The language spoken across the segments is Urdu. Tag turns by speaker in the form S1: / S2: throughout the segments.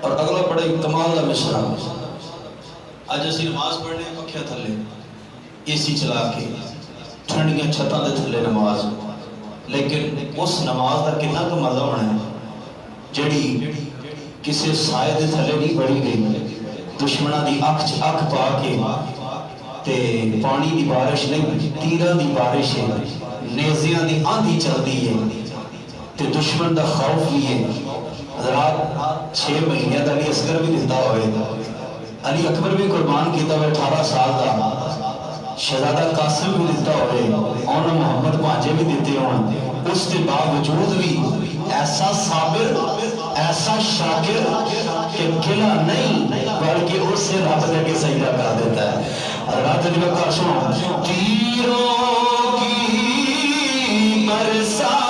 S1: اور اگلا بڑا کمال کا مصرع، اج اسی نماز پڑھنے پکھے تھلے اے سی چلا کے ٹھنڈیاں چھتاں دے تھلے نماز، لیکن اس نماز دا کتنا تو مزہ ہونا ہے جڑی کسی سائے دے تھلے نہیں پڑھی گئی، دشمنہ دی اکھ پا کے تے پانی دی بارش نہیں، تیران دی بارش ہے، نیزیاں دی آندھی چل دی ہے تے دشمن دا خوف بھی ہے۔ حضرات 6 مہینے دا علی اصغر بھی دیتا ہوئے، علی اکبر بھی قربان کیتا ہوئے 18 سال دا، شہزادہ قاسم بھی دیتا ہوئے، اور محمد پانچے بھی دیتے ہوئے، اس کے باوجود بھی ایسا صابر، ایسا شاکر کہ کھلا نہیں بلکہ اس سے رب دے کے سجدہ کر دیتا ہے۔ حضرات جب کا سنو، تیروں کی برسات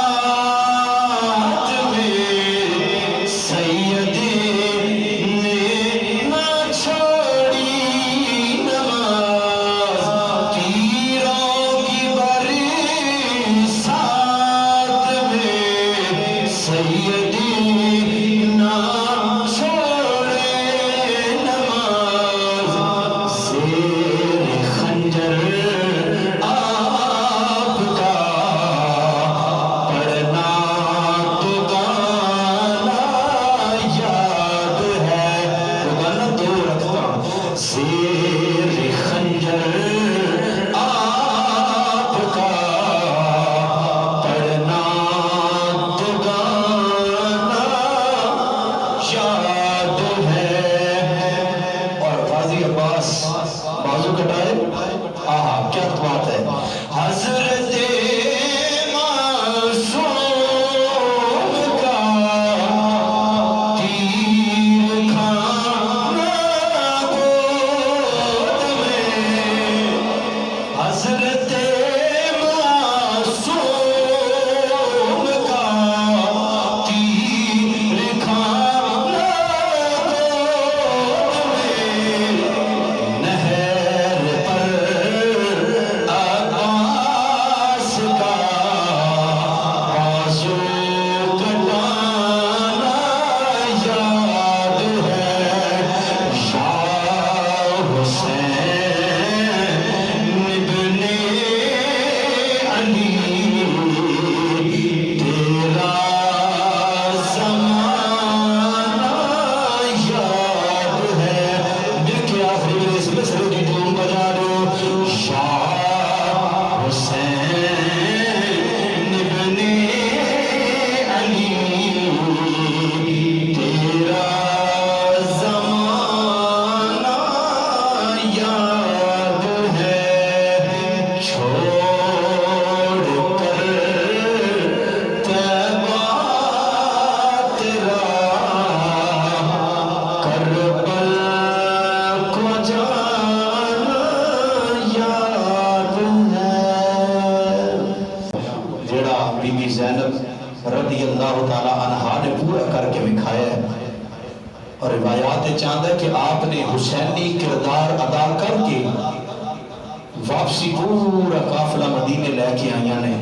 S1: واپسی پورا قافلہ مدینے لے کے آئیاں نے،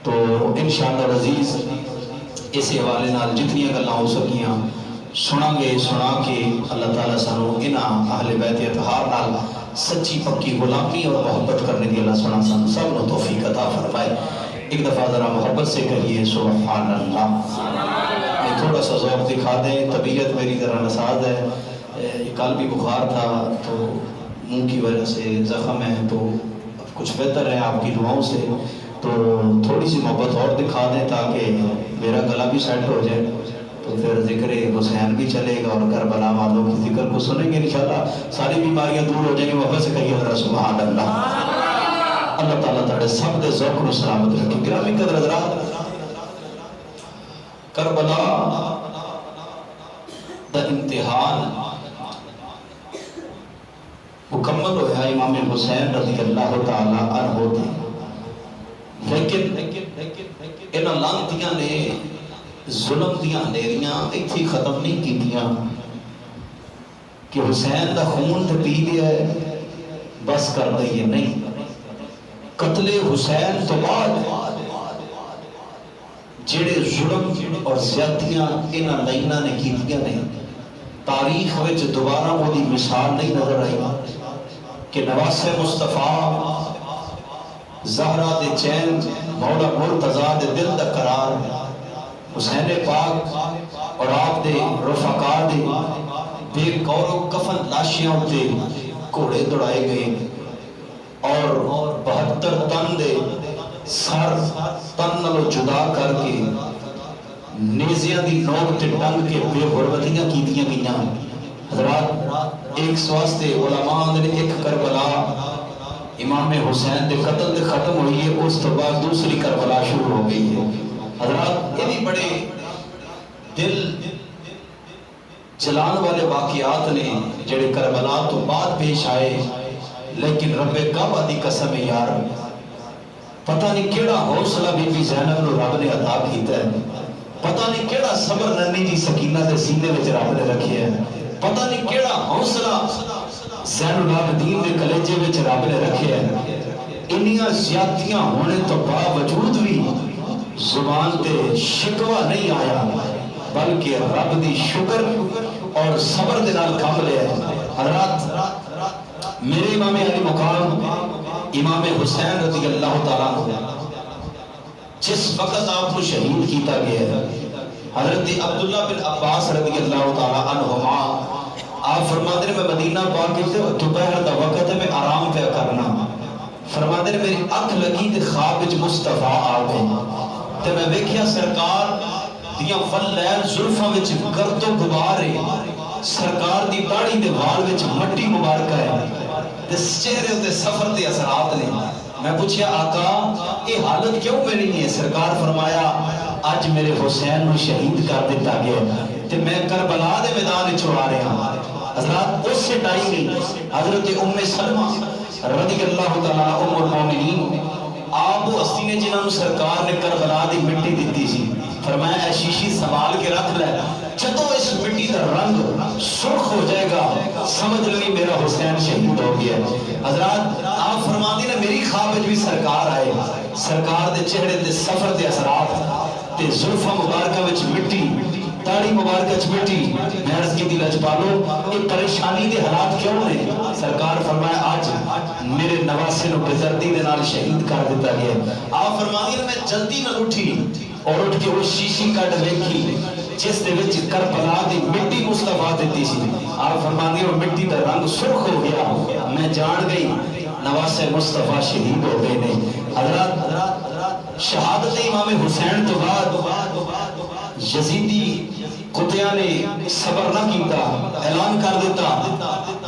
S1: تو انشاءاللہ عزیز اس حوالے نال جتنی گلاں ہو سکیاں سنا گے، سنا کے اللہ تعالیٰ سانو انہاں اہل بیت اطہار نال سچی پکی غلامی اور محبت کرنے دی اللہ سنا سانو سب نو توفیق عطا فرمائے۔ ایک دفعہ ذرا محبت سے کہیے سبحان اللہ۔ تھوڑا سا ذوق دکھا دیں، طبیعت میری ذرا نساز ہے، کل بھی بخار تھا تو منہ کی وجہ سے زخم ہے، تو کچھ بہتر ہے آپ کی دعاؤں سے، تو تھوڑی سی محبت اور دکھا دیں تاکہ میرا گلا بھی سیٹ ہو جائے، تو پھر ذکر حسین بھی چلے گا اور کربلا والوں کی ذکر کو سنیں گے انشاءاللہ، ساری بیماریاں دور ہو جائیں گی۔ محبت سے کہیے ذرا سبحان اللہ۔ اللہ تعالیٰ تعالیٰ سب دے ذوق کو سلامت رکھے۔ گرامی قدر حضرات، کربلا دا امتحان مکمل ہویا امام حسین رضی اللہ تعالیٰ عنہ تھے، لیکن انہاں لانتیاں نے ظلم دیاں نیریاں ایتھی ختم نہیں کیتیاں کہ حسین دا خون تے پی لیا ہے بس کر دئیے، نہیں، قتل حسین تو بعد جڑے ظلم اور زیادتیاں انہاں لائناں نے کیتیاں نہیں، تاریخ وچ دوبارہ وہ دی مثال نہیں نظر آئی کہ نواسے مصطفیٰ زہرا دے چین مولا مرتضیٰ دے دل دا قرار حسین پاک اور آپ دے رفقا دے بے کور و کفن لاشیاں ہوتے گھوڑے دوڑائے گئے اور 72 تن دے سر تن نالوں جدا کر کے نیزیاں دی نوک تے ٹنگ کے بے غربتیاں کیتیاں گئیاں. حضرات ایک سواستے علماء نے ایک کربلا امام حسین دے قتل دے ختم ہوئی ہے، اس تو بعد دوسری کربلا شروع ہو گئی ہے. حضرات یہ بھی بڑے دل جلان والے واقعات نے جڑے کربلا تو بعد پیش آئے، لیکن رب کعبہ دی قسم ہے یار پتہ نہیں کیڑا حوصلہ بی بی زینب نو رب نے عطا کیتا ہے، پتہ نہیں کیڑا صبر ننی جی سکینہ دے سینے وچ رب نے رکھیا ہے، پتہ نہیں کیڑا حوصلہ زین العابدین دے کلیجے وچ رب نے رکھیا ہے. انیاں زیادتیاں ہونے تو باوجود بھی زبان تے شکوہ نہیں آیا، بلکہ رب دی شکر اور صبر دے نال کام لیا ہے. حضرات میرے امام علی مقام امام حسین رضی اللہ تعالیٰ عنہ جس وقت آپ کو شہید کیتا گیا ہے، حضرت عبداللہ بن عباس رضی اللہ تعالیٰ عنہما آپ فرماتے ہیں میں مدینہ پاک سے دوپہر دا وقت ہے میں آرام پہ کرنا، فرماتے ہیں میری اکھ لگی تے خواب وچ مصطفیٰ آ گئے تے میں ویکھیا سرکار دیاں فلیل زلفاں وچ گرد و غبار ہے، سرکار دی داڑھی دے وال وچ مٹی مبارکہ ہے تے چہرے تے سفر دے اثرات نے. میں پوچھیا آقا یہ حالت کیوں میری ہے؟ سرکار فرمایا آج میرے حسین نو شہید کر دیتا گیا تے میں کربلا دے میدان وچ آ رہا ہوں. حضرات اس سے ٹائم حضرت ام سلمہ رضی اللہ تعالیٰ ام المومنین آپ وہ ہستی نے جنہوں سرکار نے کربلا دی مٹی دیتی سی، فرمایا اے شیشی سنبھال کے رکھ لے، جدوں اس مٹی کا رنگ سرخ ہو جائے گا سمجھ لیں میرا حسین شہید ہو گیا. حضرات آپ فرماتے ہیں میری خواب بھی سرکار آئے، سرکار دے چہرے دے سفر دے اثرات تے زلفاں مبارکہ وچ مٹی داڑھی مبارکہ وچ مٹی. میں عرض کی دی لجپالو یہ پریشانی دے حالات کیوں نے؟ سرکار فرمایا آج میرے نواسے نو بزردی دے نال شہید کر دیتا گیا. آپ فرماتے ہیں میں جلدی نہ اٹھی اور اٹھ کے وہ شیشی کٹ ویکھی جس دے وچ کربلا دی مٹی مصطفیٰ دیتی سی. آپ فرماتے ہیں وہ مٹی دا رنگ سرخ ہو گیا، میں جان گئی نواسے مصطفیٰ شہید ہو گئے نے. حضرات شہادت امام حسین تو بعد یزیدی کتیاں نے صبر نہ کیتا، اعلان کر دیتا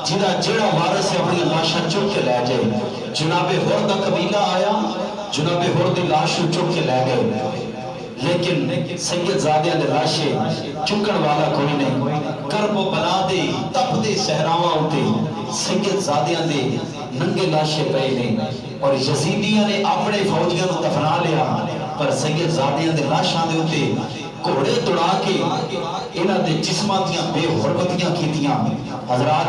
S1: جدا جڑا وارث ہے اپنی لاشاں چک کے لے جائے. جناب ہور دا قبیلہ آیا، جناب ہور دی لاش چک کے لے گئے، لیکن سید زادیاں دے لاشیں چکن والا کوئی نہیں. کرب و بلا دے تپ دے صحراواں اتے سید زادیاں دے ننگے لاشیں پئے نے اور یزیدیاں نے اپنے فوجیاں نو دفنا لیا، پر سید زادیاں دے لاشاں دے اتے گھوڑے دوڑا کے انہاں دے جسماں دیاں بے حرمتیاں کیتیاں. حضرات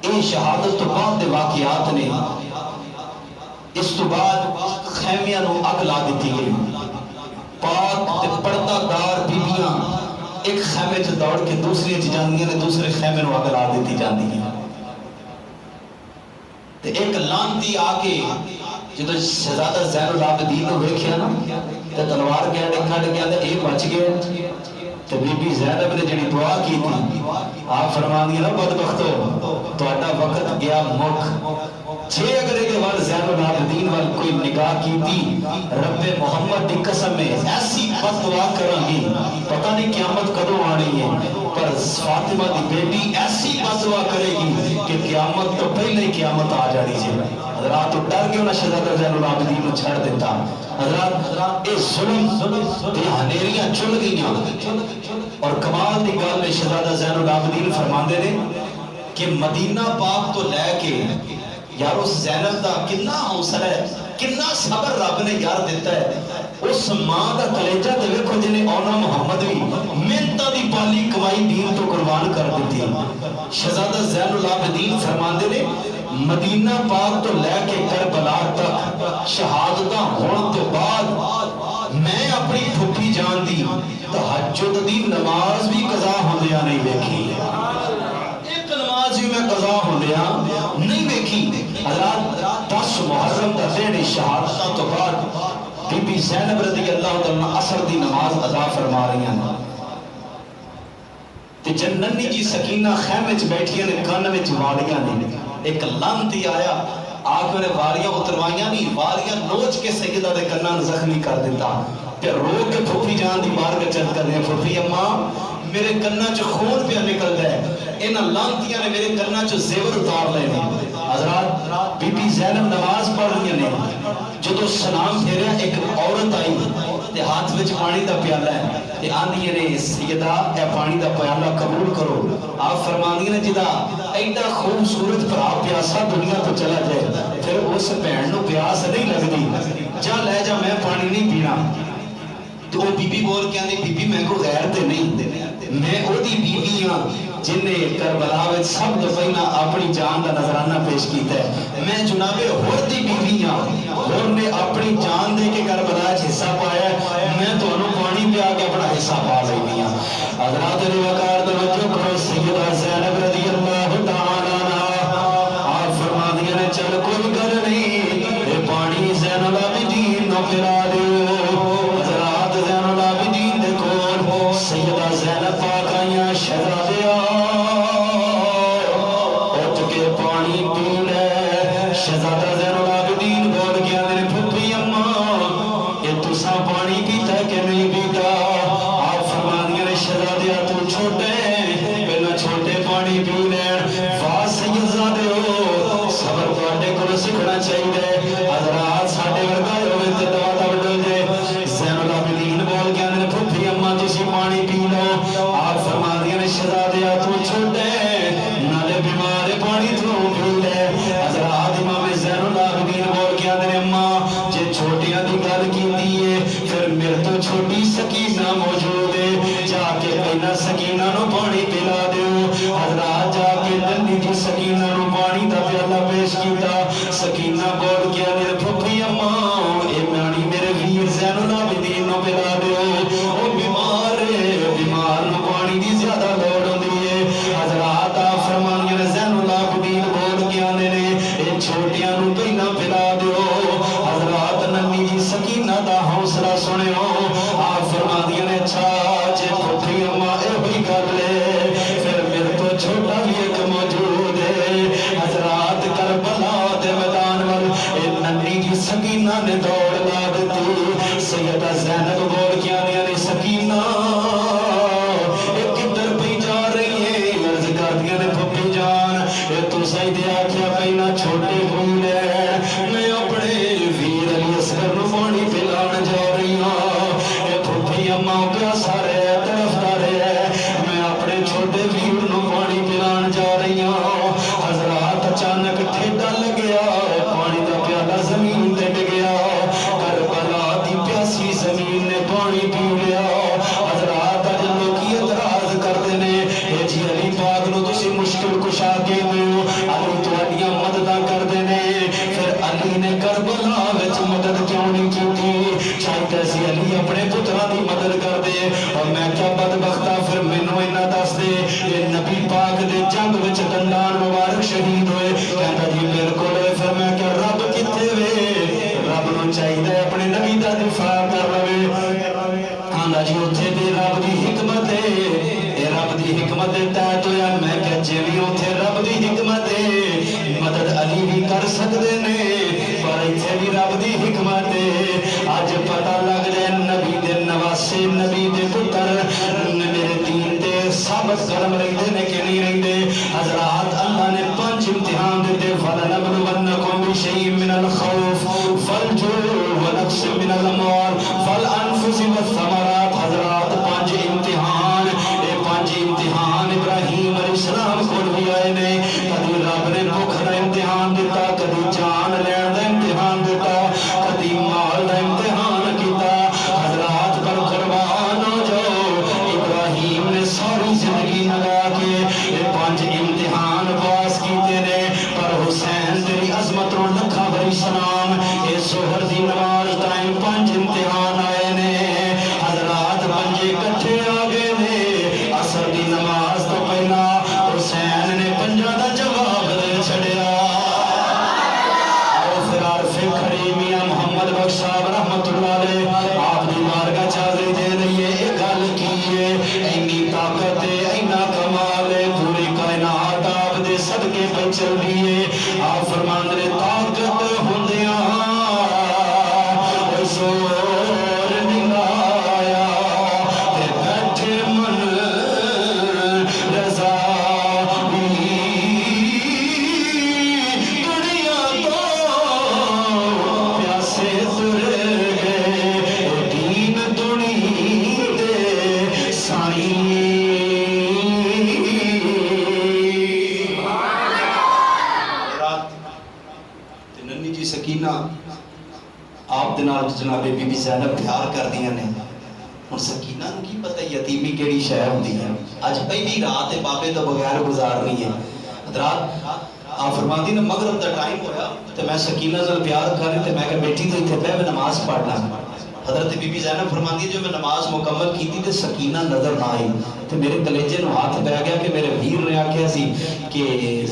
S1: اے شہادت تو بعد دے واقعات نے. اس تو بعد خیمیاں نو اگ لا دیتی گئی، پاک تے پردہ دار بیبیاں ایک خیمے چ دوڑ کے دوسری چ جاندیاں نے، دوسرے خیمے نو اگ لا دیتی جاندی ہیں. تے ایک لانتی آ کے جدو شہزادہ زین العابدین نو ویکھیا نا تے تلوار گیڑے کھڑ گیا تے اے بچ گئے. تے بی بی زینب نے جڑی دعا کی تھی آپ فرماندی نا بدبختو تہاڈا وقت گیا مک، چھے اگر یہ وال زین العابدین وال کوئی نگاہ کی تھی رب محمد دی قسم میں ایسی بد دعا کریں گی پتہ نہیں قیامت کدوں آنی ہے، پر فاطمہ دی بیٹی ایسی بد دعا کرے گی کہ قیامت تو پہلے ہی قیامت آ جانی ہے. حضرات ڈر کے انہیں شہزادہ زین العابدین کو چھڑ دیتا. حضرات اے ظلم دی ہنیریاں چل گئیاں اور کمال دی گل میں شہزادہ زین العابدین فرماندے نے کہ مدینہ پاک تو لے کے یار اس زینب دا کنا حوصلہ ہے، کنا صبر رب نے یار دیتا ہے. اس ماں دا کلیجہ تے ویکھو جنے اونا محمد بھی محنتاں دی پالی کمائی دین تو قربان کر دیتی. شہزادہ زین العابدین فرماندے نے مدینہ پاک تو لے کے کربلا تک شہادتاں ہون تو بعد میں اپنی پھپھی جان دی تہجد دی نماز بھی قضا ہوندے نہیں دیکھی ایک نماز بھی میں قضا ہوندیا نہیں دیکھی حضرات 10 محرم دا دن شہادت تو بعد بی بی زینب رضی اللہ عنہ عصر دی نماز ادا فرما رہی ہیں تے جننی جی سکینہ خیمے چ بیٹھیاں نے کان وچ والیاں نے ایک لانتی آیا آگ میں والیاں اتروائیاں نہیں والیاں نوچ کے سیدہ دے کناں زخمی کر دیتا تے رو کے پھوپھی جان دی بار کے چل کر دیا پھوپھی اماں میرے کناں چ خون پہ نکل گئے انہاں لانتیاں نے میرے کناں چ زیور اتار لے نے حضرات بی بی زینب نماز پڑھ رہی نے جدو سلام پھیریا ایک عورت آئی تے ہاتھ وچ پانی دا پیالہ ہے تے آندی نے سیدہ اے پانی دا پیالہ قبول کرو آپ فرماندی نے جدا ایڈا خوبصورت بھرا پیاسا دنیا تو چلا جائے پھر اس بہن نو پیاس نہیں لگدی جا لے جا میں پانی نہیں پینا تو وہ بی بی بول کے آندی بی بی میں کو غیر تے نہیں میں او دی بی بی ہاں جن نے کربلا وچ سب تو پہلا اپنی جان دا نظرانہ پیش کیتا ہے میں جناب ہور دی بی بی ہاں ہور نے اپنی جان دے کے کربلا وچ حصہ پایا ہے میں تانوں پانی پیا کے اپنا حصہ پا لینی ہاں حضرات نے وقار توجہ کرو سیدہ زینب رضی اللہ تعالی عنہا آپ فرماندیاں نے چل کوئی گل نہیں اے پانی زین العابدین نو پلا دیو حضرات زین العابدین دے کول سیدہ زینب پاک آئیاں شہزادیاں اٹھ کے پانی پی لے شہزادہ زین العابدین بول گیا میرے پھپھی اماں یہ تساں پانی پیتا ہے کہ نہیں پیتا آپ فرماندیاں نے شہزادیاں تو چھوٹے پہلا چھوٹے پانی پی لے واہ سیدزادے ہو صبر تواڈے کول سکھنا چاہیے حضرات ساڈے ورگا ہوے تے دوا دا بدل دے زین العابدین بول گیا میرے پھپھی اماں تسی پانی پی لو آپ فرماندیاں نے شہزادیاں تو چھوٹے نالے بیمار پانی تو پی لے حضرات امام زین العابدین بول گیا میرے اماں جے چھوٹیاں دی گل کیتی ہے پھر میرے تو چھوٹی سکینہ موجود ہے جا کے پہلا سکینہ نو پانی پلا دیو حضرات جا کے ننی جی سکینہ نو پانی دا پیالہ پیش کیتا سکینہ بول گیا میرے پھپھی اماں اے میانی میرے ویر زین العابدین نو پلا دیو او بیمار ہے بیمار نو پانی دی زیادہ لوڑ ہوندی ہے حضرات آپ فرمانیاں نے زین العابدین بول گیا نے اے چھوٹیاں نو پہلا پلا دیو حضرات ننی جی سکینہ دا حوصلہ سنیو آپ فرماندیاں نے اچھا جے پھپھی اماں اے ہوئی گل ہے پھر میرے تو چھوٹا بھی ایک موجود ہے حضرات کربلا دے میدان وال اے ننی جی سکینہ نے دوڑ لا دیتی سیدہ زینب بول گیا نے سکینہ اے کدھر پہ جا رہی ہے عرض کر دیا نے پھپھی جان اے تو سیدے آکھیا پہنا چھوٹے پھول ہے میں اپنے ویر علی اصغر نو پانی پلان جا رہی ہوں اے پھپھی اماں پیاسا رہے طرفدار ہے میں اپنے چھوٹے ویر نو پانی پلان جا رہی ہوں حضرات اچانک ٹھیڈا لگیا پانی دا پیالہ زمین تے ڈگیا کربلا دی پیاسی زمین نے پانی پی لیا حضرات اج لوکی اعتراض کردے نے اے جی علی پاک نو تسی مشکل کشا کے دیو علی تواڈیاں مدداں کردے نے پھر علی نے کربلا وچ مدد کیوں نہیں کیتی چاہیے سی علی اپنے پتراں دی مدد کر دے اور میں کیا بدبختہ پھر مینوں انہاں دس دے اے نبی پاک دے جنگ وچ دندان مبارک شہید ہوئے کہندا جی بالکل پھر میں کیا رب کتے وے رب نو چاہیے اپنے نبی دا دفاع کر لوے آندا جی اوتھے تے رب دی حکمت ہے اے رب دی حکمت تحت ہویا میں کہ جے وی اوتھے رب دی حکمت ہے مدد علی بھی کر سکدے نے پر ایتھے بھی رب دی حکمت ہے اج پتہ لگ جائے نبی دے نواسے نبی دے پتر میرے دین تے ثابت قدم رہندے نے کہ نہیں رہندے حضرات اللہ نے 5 امتحان دیتے فَلَنَبْلُوَنَّكُمْ بِشَيْءٍ مِّنَ الْخَوْفِ وَالْجُوعِ وَنَقْصٍ مِّنَ الْأَمْوَالِ وَالْأَنفُسِ وَالثَّمَرَاتِ حضرات 5 امتحان اے 5 امتحان ابراہیم علیہ السلام کو بھی آئے نے کبھی رب نے بھوک دا امتحان دیتا کبھی جان لین دا امتحان دیتا کبھی مال دا امتحان کیتا حضرات پر قربان ہو جاؤ ابراہیم نے ساری زندگی لگا کے یہ 5 امتحان پاس کیتے نے پر حسین تیری عظمت رو لکھا بھری سلام اے ظہر دی نماز ٹائم 5 امتحان آئے نے حضرات 5 اکٹھے آ گئے نے عصر دی نماز
S2: چلدی ہے آپ فرماندے نے طاقت ہوندیاں زور نہیں لایا تے بیٹھے من رضا دنیا تو پیاسے تر گئے دین دنی دے سائیں
S1: سکینہ آپ دے نال جناب بی بی زینب پیار کر دیا نے ہن سکینہ نوں کی پتہ یتیمی کیڑی شے ہوندی ہے اج پہلی رات بابے تو بغیر گزارنی ہے حضرات آپ فرماندی نے مغرب دا ٹائم ہویا تے میں سکینہ نال پیار کر رہی تے میں کہ بیٹی تو ایتھے بیٹھ میں نماز پڑھنا حضرت بی بی زینب فرماندی جو میں نماز مکمل کیتی تے سکینہ نظر نہ آئی تے میرے کلیجے نوں ہاتھ پہ گیا کہ میرے ویر نے آکھیا سی کہ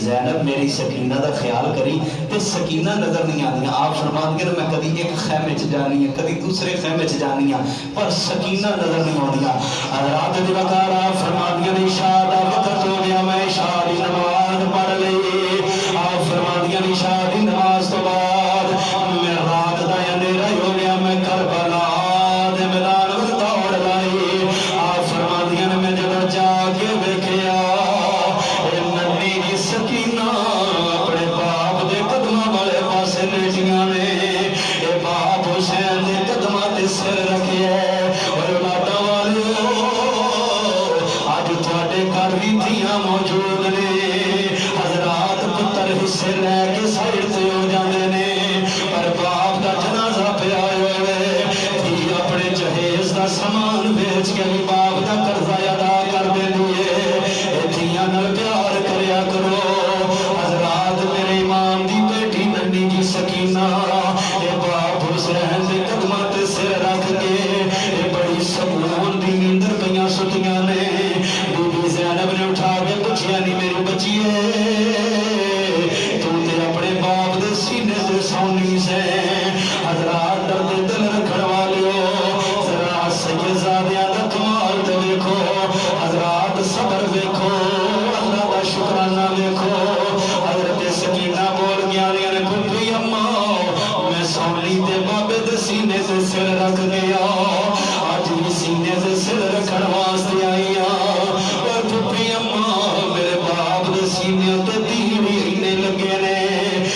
S1: زینب میری سکینہ دا خیال کری تے سکینہ نظر نہیں آندی آپ فرماندے نے میں کدی ایک خیمے چ جانی ہے کدی دوسرے خیمے چ جانی ہے پر سکینہ نظر نہیں آندی حضرات دی وقار آپ فرماندے نے عشاء دا وقت ہو گیا میں عشاء دی نماز پڑھ لئی آپ فرماندے نے عشاء دی نماز تو بعد میں رات دا اندھیرا ہو گیا میں کربلا دے میدان وچ دوڑ لائی آپ فرماندے نے میں جدوں جا کے ویکھیا اے ننی جی سکینہ اپنے باپ دے قدماں والے پاسے لیٹیاں نے اے باپ حسین دے قدماں تے سر رکھیا اور اولاداں والو اج تواڈے گھر وی دھیاں موجود نے حضرات پتر حصے لے کے سائڈ تے ہو جاندے نے پر باپ دا جنازہ پیا ہوئے دھی اپنے جہیز دا سامان بیچ کے بھی باپ دا قرضہ ادا کر دیندی ہے دھیاں نال پیار کریا کرو حضرات میرے امام دی بیٹی ننی جی سکینہ اے باپ حسین دے قدماں تے سر رکھ کے اے بڑی سکون دی نیندر پیاں ستیاں نے بی بی زینب نے اٹھا کے پوچھیا نہیں میری بچیے تو تے اپنے باپ دے سینے تے سونی سے حضرات درد دل رکھن والیو ذرا سیدزادیاں دا کمال تے ویکھو حضرات صبر ویکھو اللہ دا شکرانہ ویکھو حضرت سکینہ بول گیا نے پھپھی اماں میں سونی تے بابے دے سینے تے سر رکھ گیا اج بھی سینے تے سر رکھن واسطے آئی اور پھپھی اماں میرے باپ دے سینے تے تیر اینے لگے نے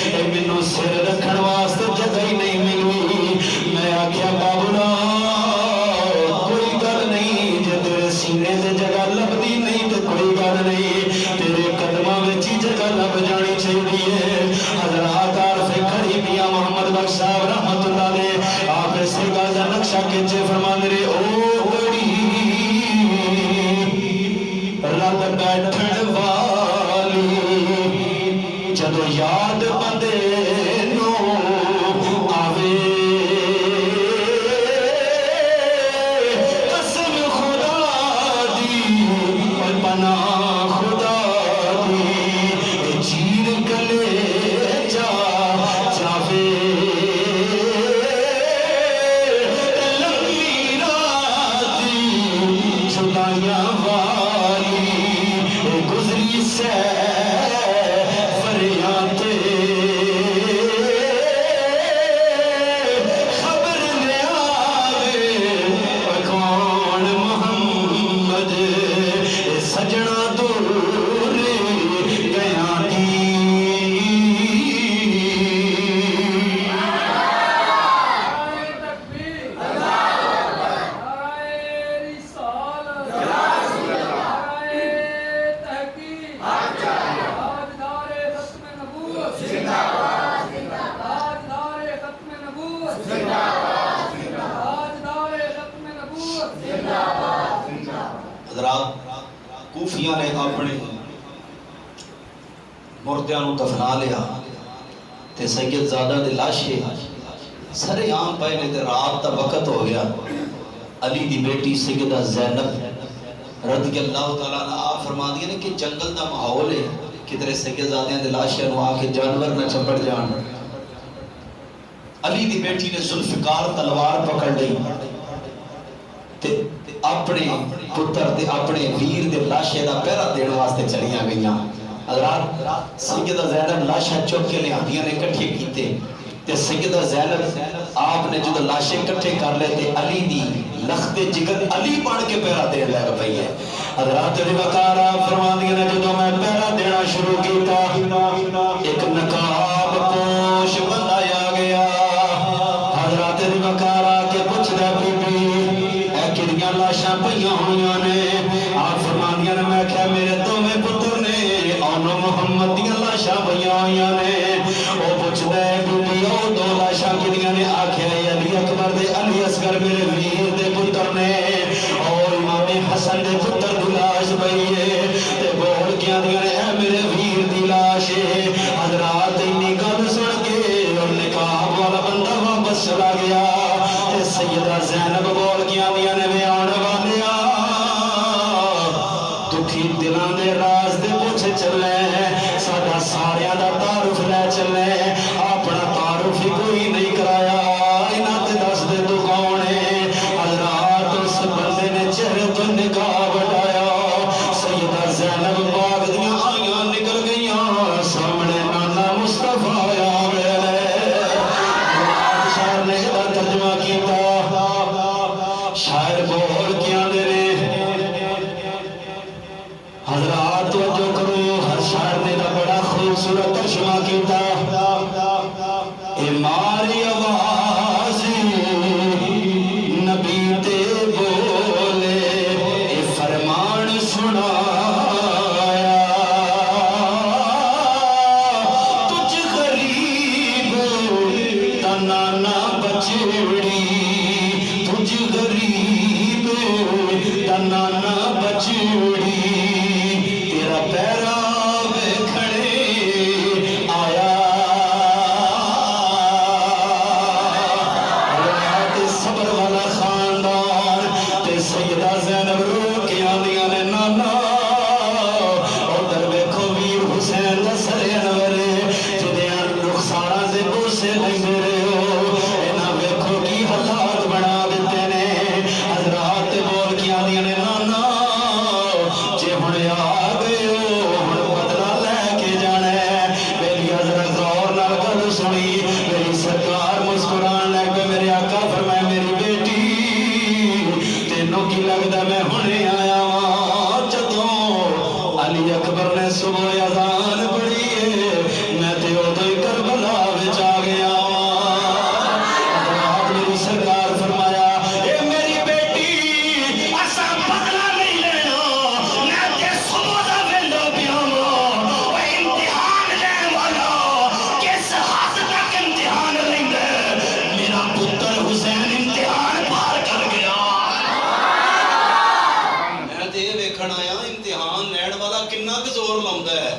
S1: اے مینوں سر رکھن واسطے جگہ ہی نہیں ملی میں آکھیا بابولا کوئی گل نہیں جے تیرے سینے تے جگہ لبدی نہیں تے کوئی گل نہیں تیرے قدماں وچ ہی جگہ لب جانی چاہیے حضرات عارف کھڑی میاں محمد بخش صاحب رحمت اللہ علیہ آپ ایسے گل دا نقشہ کھینچے فرماندے نے او بڑی رد بیٹھن والی جدو یاد بندے نو آوے قسم خدا دی اور پناہ خدا دی چیر گلے جا جاوے لمبی راتی جدائیاں والی گزری سے فریاتے خبر لے آوے کون محمد سجنا دور گیا دی حضرات کوفیاں نے اپنے مردیاں نوں دفنا لیا تے سید زادہ دے لاشے سرے عام پائے نے تے رات دا وقت ہو گیا علی دی بیٹی سیدہ زینب رضی اللہ تعالیٰ عنہ آپ فرما دیا نے کہ جنگل دا ماحول ہے کدھر سید زادیاں دے لاشے نوں آ کے جانور نہ چپڑ جان علی دی بیٹی نے ذوالفقار تلوار پکڑ لئی تے اپنے پتر تے اپنے ویر دے لاشے دا پہرا دین واسطے چلیاں گئیاں حضرات سیدہ زینب لاشاں چک کے لیا نے کٹھے کیتے تے سیدہ زینب آپ نے جدو لاشیں کٹھے کر لے تے علی دی لخت جگر علی بن کے پیرا دین لگ پئی ہے حضرات دی وقار آپ فرما دیا نے جدو میں پیرا دینا شروع کیتا ایک نقاب پوش بندہ آ گیا حضرات دی وقار آ کے پوچھ دے بی بی اے کدیاں لاشاں پئیاں ہویاں نے آپ فرما دیا نے میں کہا میرے دوویں پتر نے انو محمد دیاں لاشاں پئیاں ہویاں نے او پوچھ دے بی بی او دو لاشاں کدیاں نے آکھیا علی اکبر دے علی اصغر میرے ویر دے پتر نے اور امام حسن دے پتر دی لاش پئی ہے تے بول کے آندیاں نے اے میرے ویر دی لاش ہے حضرات اتنی گل سن کے اور نقاب والا بندہ واپس چلا گیا تے سیدہ زینب بول کے آندیاں نے وے آن والیا دکھی دلاں دے راز دے پوچھ چلے ساڈا ساریاں دا تعارف لے چلے اپنا تعارف ہی کوئی نہیں کرایا انہاں تے دس دے تو کون ہے حضرات اس بندے نے چہرے تو نقاب ہٹایا سیدہ زینب باغ دیاں آئیاں نکل گئیاں سامنے نانا مصطفیٰ آیا شاعر نے یہ ترجمہ کیتا شاعر بول کے آندے نے حضرات توجہ کرو ہر شاعر نے بڑا خوبصورت ترجمہ کیتا اے ماری آواز نبی تے بولے اے فرمان سنایا تجھ غریب تا نانا بچڑی تجھ غریب تا نانا بچڑی تیرا پیرا ویکھنے آیا صبر والا خاندان تے سیدہ زینب رو کے آندیاں نے نانا ادھر ویکھو ویر حسین دا سر انور جدیاں رخساراں دے بوسے لیندے رہے ہو انہاں ویکھو کی حالات بنا دتے نے حضرات بول کے آندیاں نے نانا جے ہن آ گئے ہو ہن بدلہ لے کے جانا ہے میری حضرت غور نال گل سنی میری سرکار مسکران لگ پے میرے آقا فرمائے میری بیٹی تینوں کی لگدا میں ہنے آیا ہاں جدوں علی اکبر نے صبح اذان پڑھی ہے میں تے اودوں ہی کربلا وچ آ گیا حضرات میری سرکار فرمایا اے میری بیٹی اساں بدلہ نہیں لینا میں تے صبح دا ویلا پیا او امتحان لین والا کس حد تک امتحان لیندا میرا پتر حسین امتحان پار کر گیا میں تے ویکھن آیا امتحان لین والا کنا ک زور لاوندا ہے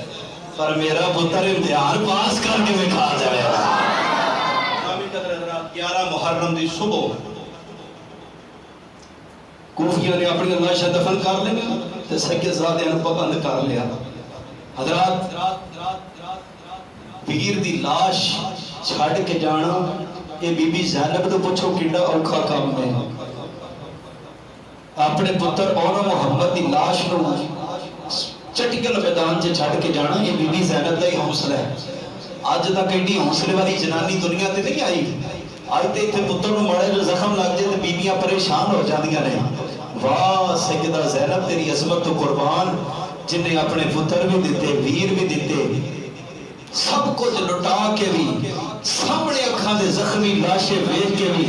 S1: پر میرا پتر امتحان پاس کر کے دکھا جائے گا 11 محرم دی صبح کوفیہ نے اپنی لاشاں دفن کر لیا تے سید زادے نوں پابند کر لیا حضرات پیر دی لاش چھڑ کے جانا یہ بی بی زینب تو پوچھو کیڑا اوکھا کام ہے اپنے پتر اور محمد دی لاش نو چٹکل میدان سے چھڑ کے جانا یہ بی بی زینب دا ہی حوصلہ ہے اج تک ایڈی حوصلے والی جنانی دنیا تے نہیں آئی آج تے اتنے پتر نو ماڑے جو زخم لگ جائے تے بیبیاں پریشان ہو جاندیاں نے واہ سیدہ زینب تیری عظمت تو قربان جن نے اپنے پتر بھی دیتے ویر بھی دیتے سب کچھ لٹا کے بھی سامنے اکھاں دے زخمی لاشیں ویکھ کے بھی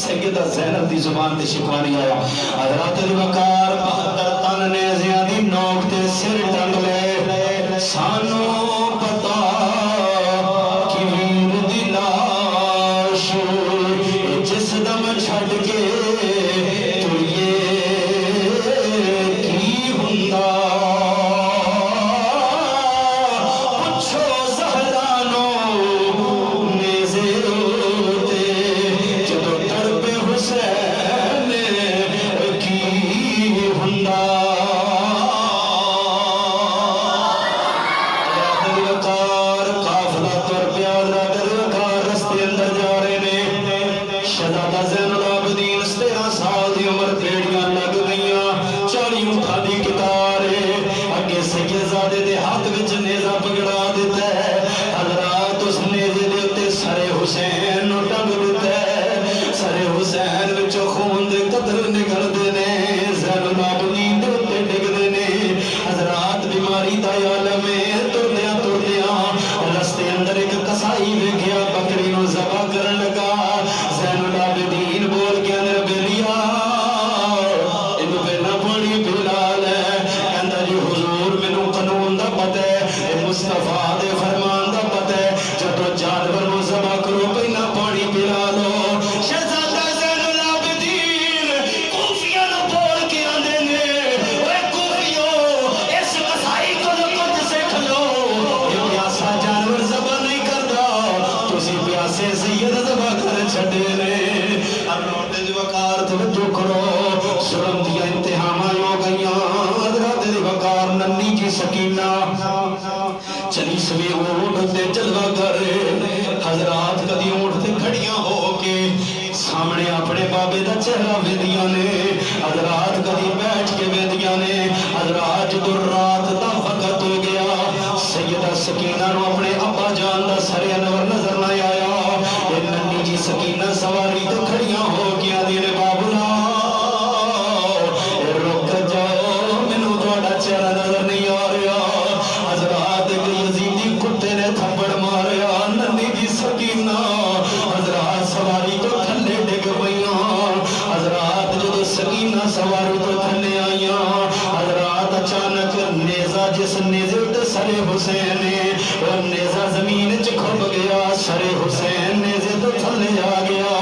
S1: سیدہ زینب دی زبان تے شکوہ نہیں آیا حضرات الوقار 72 تن نے زیادی نوک تے سر ٹنگ لے سانو پتا کہ ویر دی لاش جس دم چھڑ کے تو یہ کی ہوندا
S2: ننی جی سکینہ چلی سوی اونٹ تے جلوہ کر حضرات کدی اونٹ تے کھڑیاں ہو کے سامنے اپنے بابے دا چہرہ ویندیاں نے حضرات کدی بیٹھ کے ویندیاں نے حضرات جدو رات دا وقت ہو گیا سیدہ سکینہ نو اپنے ابا جان دا سر انور نظر نہ آیا اے ننی جی سکینہ سواری تے کھڑیاں ہو کے آدھی نے بابلا رک جاؤ مینوں تہاڈا چہرہ نظر نہیں آ رہا حضرات ایک یزیدی کتے نے تھپڑ ماریا ننی جی سکینہ حضرات سواری تو تھلے ڈگ پئیاں حضرات جدو سکینہ سواری تو تھلے آئیاں حضرات اچانک نیزہ جس نیزے تے سر حسین وہ نیزہ زمین چ کھپ گیا سر حسین نیزے تو تھلے آ گیا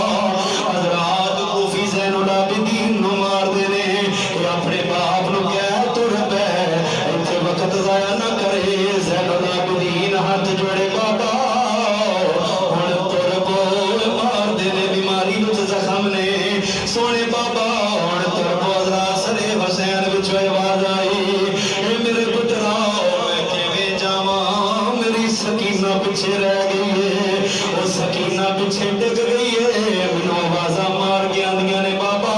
S2: حضرات کوفی زین العابدین نو مار دینے کہ اپنے باپ نو کہہ تر پہ ایتھے وقت ضائع نہ کرے زین العابدین ہاتھ جوڑے بابا ہن تر بول مار دینے بیماری وچ زخم نے سونے بابا ہن تر بول سر حسین وچ آواز آئی اے میرے پترا میں کیویں جاواں میری سکینہ پیچھے رہ گئی ہے وہ سکینہ پیچھے ڈگ گئی ہے مینوں آوازاں مار کے آندیاں نے بابا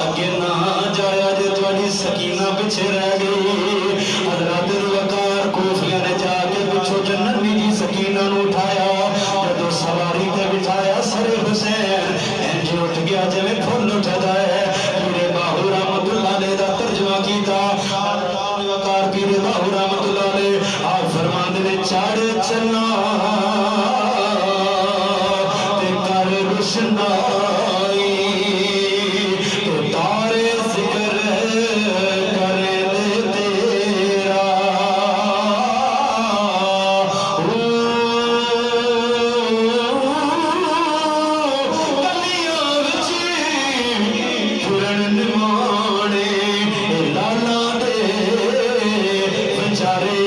S2: اگے نہ جایا جے تہاڈی سکینہ پیچھے رہ گئی حضرات وقار کوفیاں نے جا کے پچھوں ننی جی سکینہ نو اٹھایا جدو سواری تے بٹھایا سر حسین انج اٹھ گیا جویں پھل اٹھدا ہے پیر باہو رحمت اللہ علیہ دا ترجمہ کیتا وقار پیر باہو رحمت اللہ علیہ آپ فرماندے نے چڑھ چنا تے کر روشنائی تے تارے ذکر کرے دے تیرا گلیاں وچ پھرن نمانے لالا دے بچارے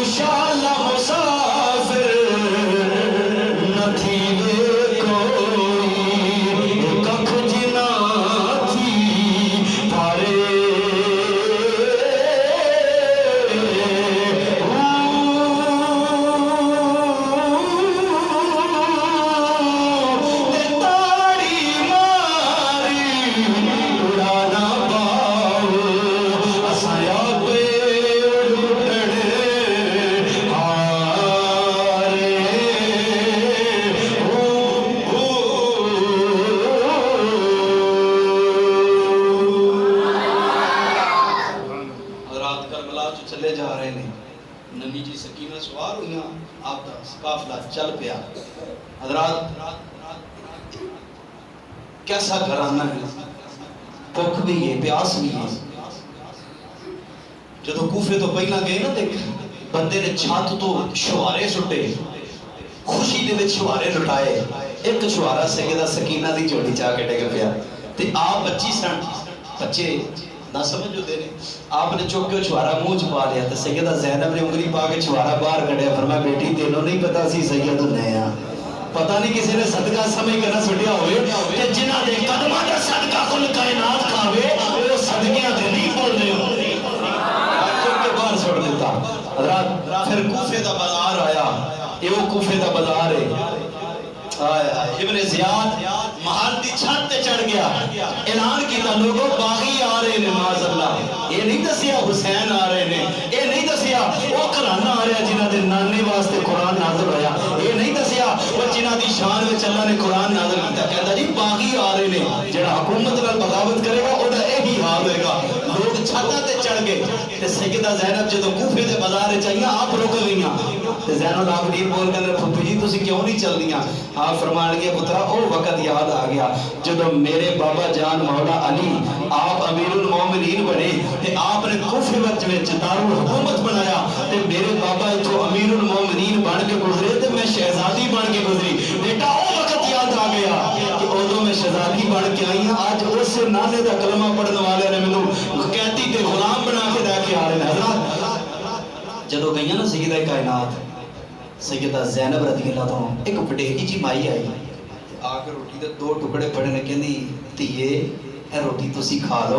S2: شالا مسافر نہ تھی وے کوئی ککھ جنا تھی پارے تاڑی ماری اڑانا باؤ اسایا پہ اڑ ہارے
S1: حضرات کربلا جو چلے جا رہے ہیں ننی جی سکینہ سوار ہوئیاں آپ دا قافلہ چل پیا حضرات کیسا گھرانہ ہے بھوک بھی ہے پیاس بھی ہے جدو کوفے تو پہلا گئے نا دیکھ بندے نے چھت تو شوارے سٹے خوشی دے وچ شوارے لٹائے ایک شوارا سیدہ سکینہ دی جوڑی چاہ کے ڈگ پیا تے آپ بچی سن بچے نہ سمجھ ہوتے نے آپ نے چوک کے چھوارا منہ چ پا لیا تے سیدہ زینب نے انگلی پا کے چھوارا باہر کڈیا فرمایا بیٹی تینوں نہیں پتا سی سید نیا پتہ نہیں کسی نے صدقہ سمجھ کے نہ سٹیا ہوئے کہ جنہ دے قدماں دا صدقہ کل کائنات کھاوے وہ صدقیاں تے نہیں بول رہے ہو چوک کے باہر چھوڑ دیتا حضرات پھر کوفے دا بازار آیا یہ وہ کوفے دا بازار ہے ابن زیاد محل دی چھت تے چڑھ گیا اعلان کیتا لوگوں باغی آ رہے نے معاذ اللہ یہ نہیں دسیا حسین آ رہے نے یہ نہیں دسیا وہ گھرانہ آ رہا جنہ دے نانے واسطے قرآن نازل ہویا یہ نہیں دسیا وہ جنہ دی شان وچ اللہ نے قرآن نازل کیتا کہتا جی باغی آ رہے نے جڑا حکومت نال بغاوت کرے گا اودا یہی حال ہوئے گا لوگ چھتاں تے چڑھ گئے تے سیدہ زینب جدوں کوفے دے بازار وچ آئیاں آپ رک گئیاں تے زین العابدین بول کے پھپھی جی تسی کیوں نہیں چل دیاں آپ فرمان گے پترا او وقت یاد آ گیا جدو میرے بابا جان مولا علی آپ امیر المومنین بنے تے آپ نے کوفے وچ دارالحکومت بنایا تے میرے بابا اتھوں امیر المومنین بن کے گزرے تے میں شہزادی بن کے گزری بیٹا او وقت یاد آ گیا کہ ادو میں شہزادی بن کے آئی ہوں آج اس نانے دا کلمہ پڑھنے والے نے مینوں قیدی تے غلام بنا کے دے کے آ رہے ہیں حضرات جدو گئیاں نا سیدہ کائنات سیدہ زینب رضی اللہ عنہ ایک وڈیری جی مائی آئی آ کے روٹی دے دو ٹکڑے پڑے نے کہندی تیے اے روٹی تسی کھا لو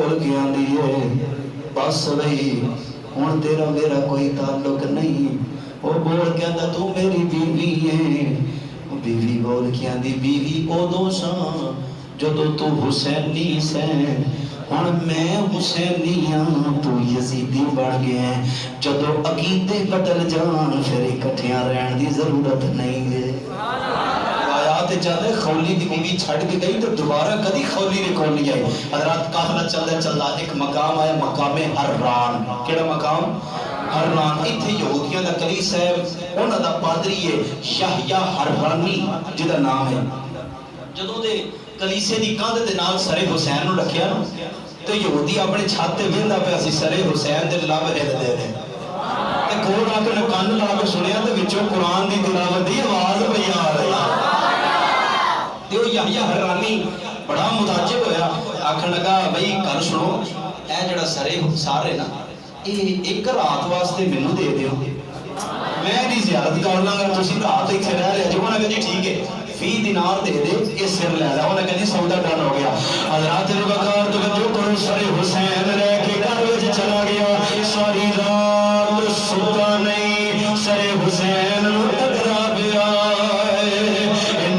S1: بول کے آندی ہے بس بھئی ہن تیرا میرا کوئی تعلق نہیں. وہ بول کے آندا تو میری بیوی ہے. بیوی بول کے آندی بیوی ادو ساں جدو تو حسینی سیں ہن میں حسینی ہاں تو یزیدی بن گیا. جدو عقیدے بدل جان پھر اکٹھیاں رہن دی ضرورت نہیں ہے. آیات چاہتے خولی دی بیوی چھڑ کے گئی تو دوبارہ کدی خولی نے کون نہیں آئی. حضرات قافلہ چلتا چلتا ایک مقام آیا مقام حران. کیڑا مقام؟ حران. اتھے یہودیاں دا کلیسا ہے انہاں دا پادری ہے یحییٰ حرانی جدا نام ہے. جدوں دے کلیسے دی کندھ دے نال سر حسین نو رکھیا نا تو یہودی اپنے چھت تے ویندا پیا سی سر حسین دے لب ہل دے نے تے کول آ کے کان لا کے سنیا تے وچوں قرآن دی تلاوت دی آواز پئی آ رہی. تے او یحییٰ حرانی بڑا متعجب ہویا آکھن لگا بھئی گل سنو اے جڑا سار ہے نا ایک رات واسطے مینوں دے دیو میں دی زیارت کر لاں گا تسی رات ایتھے رہ لیا جو. انہاں کہا جی ٹھیک ہے 20 دینار دے دے یہ سر لے جا. انہاں کہا جی سودا ڈن ہو گیا. حضرات وقار توجہ کرو سر حسین لے کے گھر وچ چلا گیا. ساری رات ستا نہیں سر حسین نو ٹکرا پیا.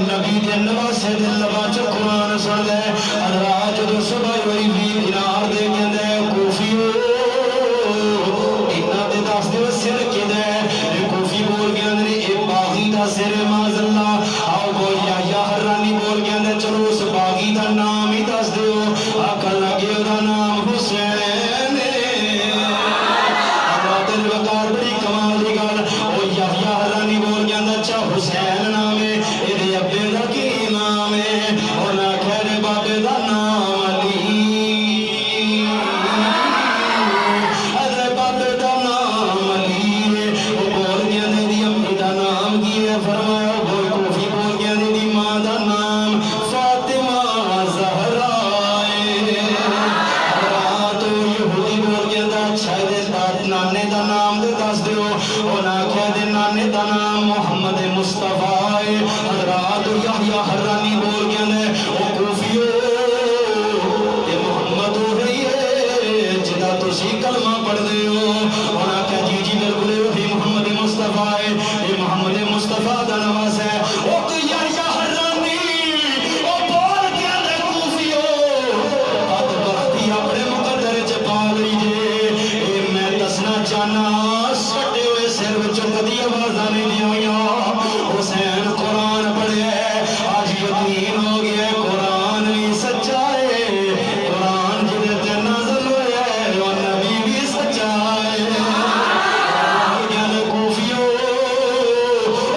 S1: نبی دے نواسے دے لباں چ قرآن سن دے. حضرات جدوں صبح ہوئی 20 دینار دے کہندے کوفیو انہاں دے دس دے سر کیندے کوفی بول کے اندر اے باغی دا سر معاذ اللہ. آؤ بول یحییٰ حرانی بول کے اندر چلو اس باغی دا نام ہی دس دیو. آکھن لگے دا نام حسین وقار بڑی کمال دی گل. او یحییٰ حرانی بول کے اندر اچھا حسین نام ہے اے ابے دا کی نام ہے. انہاں کہے بابے دا نام علی ارے بابے دا نام علی ہے. او بول کے اندر دی امی دا نام کی ہے. فرمایا بول کوفی بول کے اندر دی ماں دا نام فاطمہ زہرا ہے. حضرات یہودی بول کے اندر اچھا دے نانے دا نام دے دس دیو. انہاں کہہ دے نانے دا نام محمد مصطفیٰ ہے. حضرات یحییٰ حرانی بول کے اندر او کوفیو اے محمد ہو رہی ہے جدا تسی کلمہ پڑھ دے ہو. انہاں کہا جی جی بالکل وہی محمد مصطفیٰ ہے اے محمد مصطفیٰ دا نواز ہے. او یحییٰ حرانی او بول کے اندر کوفیو بدبختی اپنے مقدر چ پا لئی جے. اے میں دسنا چاہنا سٹے ہوئے سر وچوں کدی آوازاں نہیں دی ہوئیاں. حسین قرآن پڑھے آج یقین ہو گیا قرآن بھی سچا ہے. قرآن جدے تے نازل ہویا ہے وہ نبی بھی سچا ہے. گل کوفیو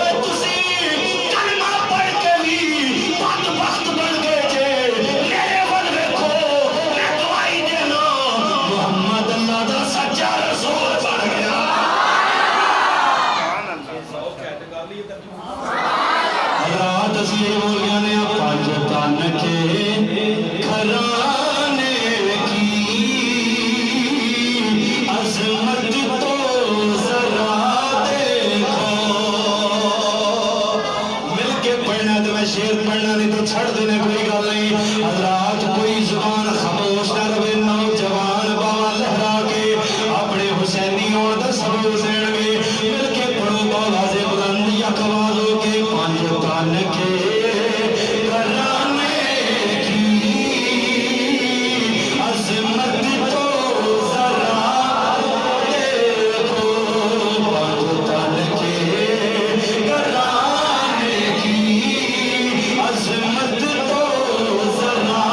S1: اے تسی کلمہ پڑھ کے بھی بدبخت بن گئے جے. میرے ول ویکھو میں گواہی دینا محمد اللہ دا سچا رسول بن گیا. حضرات اسی یہ بول گیا نے پانچ تن کے گھرانے کی عظمت تو ذرا دیکھو. مل کے پڑھنا تو میں شعر پڑھنا نہیں تو چھڑ دینے کوئی گل نہیں. حضرات کوئی زبان خاموش نہ رہے. نوجوان باواں لہرا کے اپنے حسینی ہون دا ثبوت دین گے. مل کے پڑھو باواز بلند یک آواز ہو کے پانچ تن کے گھرانے کی عظمت تو ذرا دیکھو. پانچ تن کے گھرانے کی عظمت تو ذرا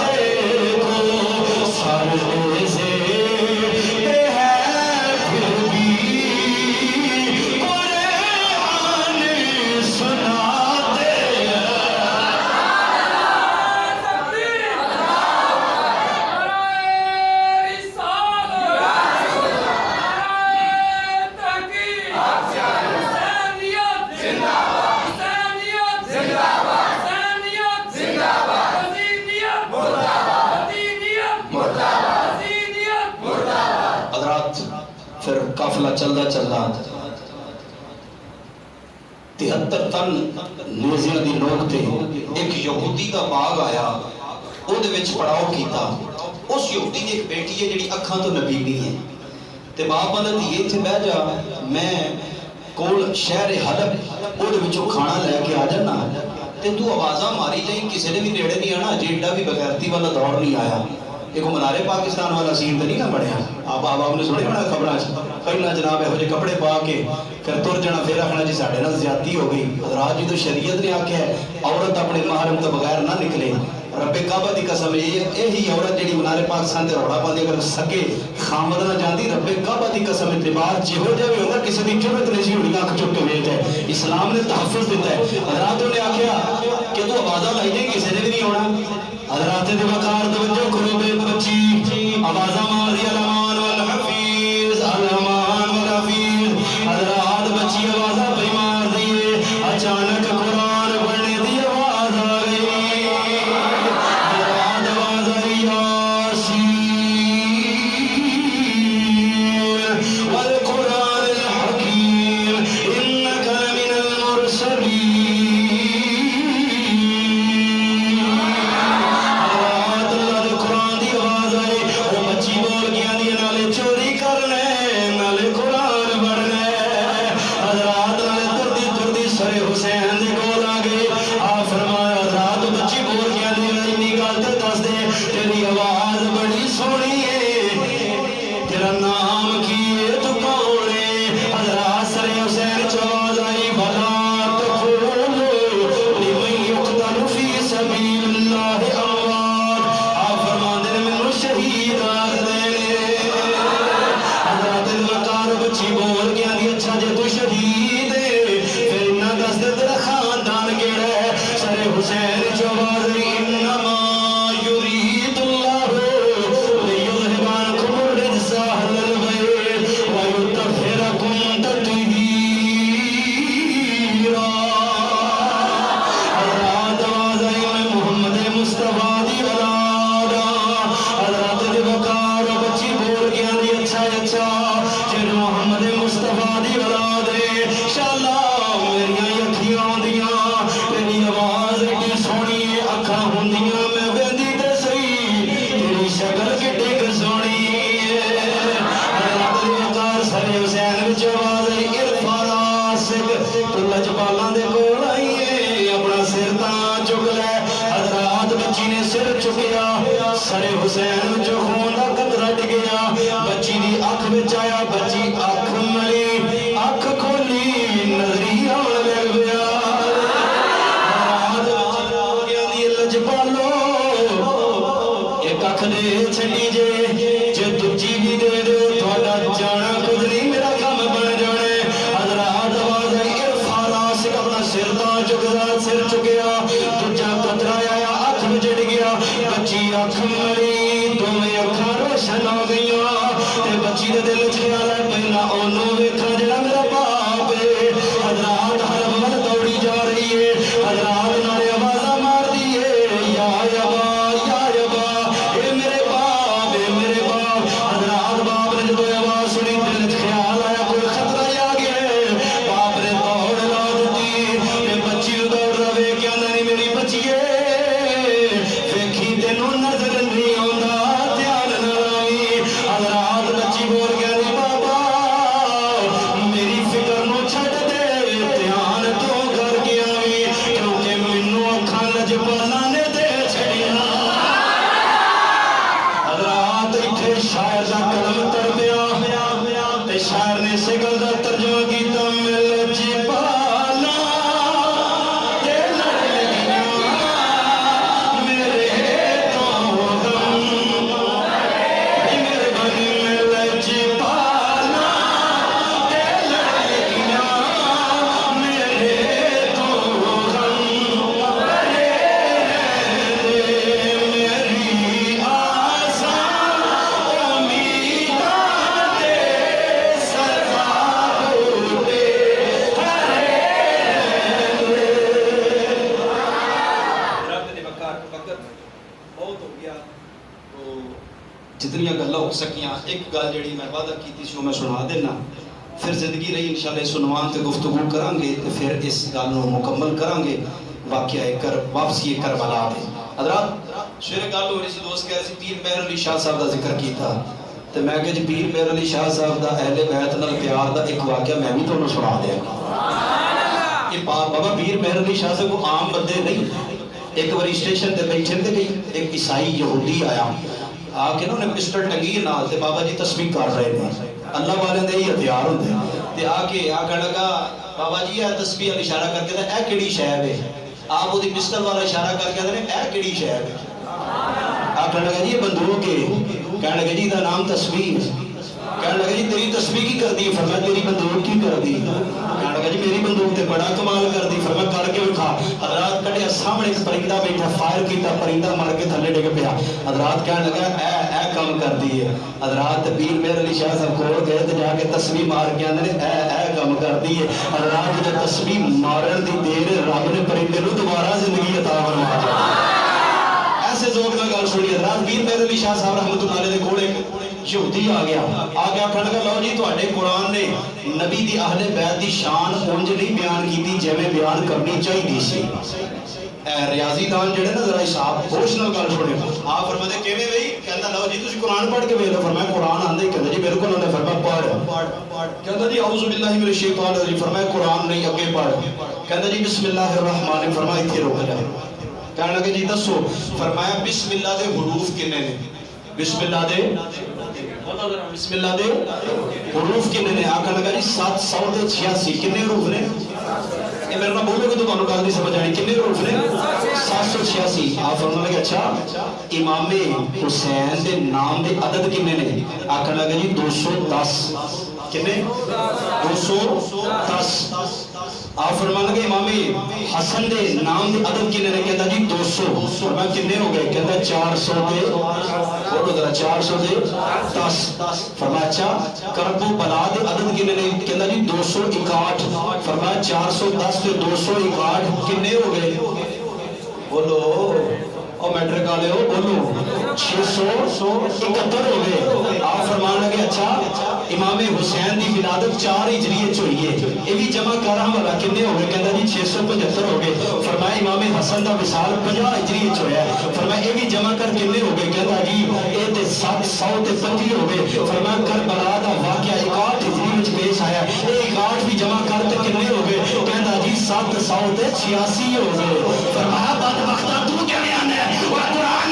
S1: دیکھو. سر سے بے ہے پھر بھی قرآن سناتے ہیں. حضرات پھر قافلہ چلدا چلدا 73 تن نیزیاں دی نوک تے ایک یہودی دا باغ آیا. او دے وچ پڑاؤ کیتا. اس یہودی دی ایک بیٹی ہے جڑی اکھاں تو نبی نہیں ہے تے باپ والا دھیے اتنے بہ جا میں کول شہر حلب وہ وچوں کھانا لے کے آ جانا تے تو آوازاں ماری جائیں کسی نے بھی نیڑے نہیں آنا جیڈا بھی بغیرتی والا دور نہیں آیا ایک منارے پاکستان والا سین تو نہیں نہ بڑھیا آپ نے سنے بڑا خبراں پہلا جناب یہو جہے کپڑے پا کے پھر تر جانا پھر آخنا جی ساڈے نال زیادتی ہو گئی حضرات جی تو شریعت نے آکھیا ہے عورت اپنے محرم تو بغیر نہ نکلے رب کعبہ دی قسم یہی عورت جڑی منارے پاکستان تے روڑا پاندی اگر سکے خامد نہ جاندی رب کعبہ دی قسم اعتبار جہو جہا بھی ہوگا کسی دی جرت نہیں سی ہونی اکھ چک کے ویٹ ہے اسلام نے تحفظ دیتا ہے حضرات نے آکھیا کہ تو آوازاں لائی جائیں کسی نے بھی نہیں ہونا حضرات دے وقار توجہ کرو بے بچی آوازاں مار دی الامان والحفیظ الامان والحفیظ حضرات بچی آوازاں پہ مار دیئے اچانک قرآن پڑھنے دی آواز آ گئی حضرات آواز آئی یاسین والقرآن الحکیم انک لمن المرسلین سرے حسین جو خون دا قطرہ ڈگیا بچی دی اکھ وچ آیا بچی اکھ ملی اکھ کھولی نظری آن لگ گیا لجپالو ایک اکھ دے چھڑی جے دجی بھی دے دے تھوڑا جانا کچھ نہیں میرا کام بن جانے حضرات آواز ارفع راسک اپنا سر تا چکدا سر چکیا دجا قطرہ آیا اکھ وچ ڈگیا بچی اکھ مری تمہیں اکھاں روشن ہو گئیاں تے بچی دے دل خیال ہے پہلا اونوں ویکھا جڑا میرا باپ ہے حضرات حرم ول دوڑی جا رہی ہے حضرات نعرے آوازاں مار دی ہے یا یبا اے میرے باپ حضرات باپ نے جدوں آواز سنی دل خیال آیا کوئی خطرہ آ گیا باپ نے دوڑ لا دتی تے بچی نوں دوڑ رہے کیا نہیں میری بچی ویکھی تینوں نظر نہیں آندا دھیان نہ لاویں حضرات بچی بول گیا نہیں بابا میری فکر نو چھڈ دے دھیان تو کر کے آویں کیونکہ مینوں اکھاں لجپالاں نے دے چھڑیاں حضرات اتھے شاعر دا قلم تڑپیا تے شاعر نے اسے گل دا ترجمہ کیتا مل جپالاں تے لڑ لگیاں میرے تو غم میرے بھائی مل جپالاں تے لڑ لگیاں میرے تو غم میری آسان امیداں تے سراب اٹھے رب نے وقار وقت بہت ہو گیا تو جتنی گلاں ہو سکیاں ایک گل جڑی میں وعدہ کیتی سی میں سنا دینا پھر زندگی رہی انشاءاللہ اس عنوان تے گفتگو کران گے تے پھر اس گل نو مکمل کران گے واقعہ واپسی کربلا دے حضرات سویرے گل ہو رہی سی دوست کہہ رہے سی پیر مہر علی شاہ صاحب دا ذکر کیتا تے میں کہ جی پیر مہر علی شاہ صاحب دا اہل بیت نال پیار دا ایک واقعہ میں بھی تانوں سنا دیاں یہ بابا پیر مہر علی شاہ صاحب کو عام بندے نہیں ایک بار اسٹیشن تے بیٹھے تے گئی ایک عیسائی یہودی آیا آ کے انہوں نے پسٹل ٹنگی نال تے بابا جی تسبیح کر رہے ہیں اللہ والے دے ہی ہتھیار ہوندے تے آ کے آ کہنے لگا بابا جی یہ تسبیح والا اشارہ کر کے اے کیڑی شے ہے آپ وہ پسٹل والا اشارہ کر کے اے کیڑی شے ہے آپ کہنے لگا جی یہ بندوق ہے کہنے لگا جی دا نام تسبیح کہنے لگا جی تیری تسبیح کی کر دی فرمایا تیری بندوق کی کر دی کہنے لگا جی میری بندوق تے بڑا کمال کر دی فرمایا کر کے دکھا حضرات کٹیا سامنے ایک پرندہ بیٹھا فائر کیتا پرندہ مر کے تھلے ڈگ پیا حضرات کہنے لگا اے کام کر دی ہے حضرات پیر مہر علی شاہ صاحب کول گئے تے جا کے تسبیح مار کے اندر اے کام کر دی ہے حضرات جب تسبیح مارن دی دیر رب نے پرندے نو دوبارہ زندگی عطا فرما دی ایسے ذوق نال گل سنی حضرات پیر مہر علی شاہ صاحب رحمۃ اللہ علیہ دے کول ایک یہودی آ گیا کہنے لگا لو جی تواڈے قرآن نے نبی دی اہل بیت دی شان اونج نہیں بیان کیتی جویں بیان کرنی چاہیے سی ریاضی دان جڑے نا ذرا حساب ہوش نال گل سنو آپ فرماتے کیویں بھئی کہندا لو جی تسی قرآن پڑھ کے ویکھ لو فرمایا قرآن آندا ہی کہندا جی بالکل انہوں نے فرمایا پڑھ کہندا جی اعوذ باللہ من الشیطان الرجیم فرمایا قرآن نہیں اگے پڑھ کہندا جی بسم اللہ الرحمن الرحیم فرمایا ایتھے رک جا کہنے لگے جی دسو فرمایا بسم اللہ دے حروف کنے نے بسم اللہ دے بسم اللہ دے حروف کنے نے آکھن لگا جی 786 کنے حروف نے یہ میرے نہ بولو گے تو تانوں گل نہیں سمجھ آنی کنے حروف نے 786 آپ فرمانے لگے اچھا امام حسین دے نام دے عدد کنے نے آکھن لگا جی 210 کنے 210 آپ فرمانے لگے امام حسن دے نام دے عدد کنے نے کہتا جی 200 فرمایا کنے ہو گئے کہتا 400 دے بولو ذرا 400 دے 10 فرمایا اچھا کرب و بلا دے عدد کنے نے کہتا جی 261 فرمایا 410 تے 261 کنے ہو گئے بولو اور میٹرک والے ہو بولو 671 ہو گئے آپ فرمان لگے اچھا امام حسین دی ولادت 4 ہجری ہوئی ہے یہ بھی جمع کر رہا والا کنے ہو گئے کہندا جی 675 ہو گئے فرمایا امام حسن دا وصال 50 ہجری ہویا ہے فرمایا یہ بھی جمع کر کنے ہو گئے کہندا جی اے تے 725 ہو گئے فرمایا کربلا دا واقعہ 61 ہجری وچ پیش آیا اے 61 بھی جمع کر تے کنے ہو گئے کہندا جی 786 ہو گئے فرمایا بدبختہ تو کیویں آندا ہے قرآن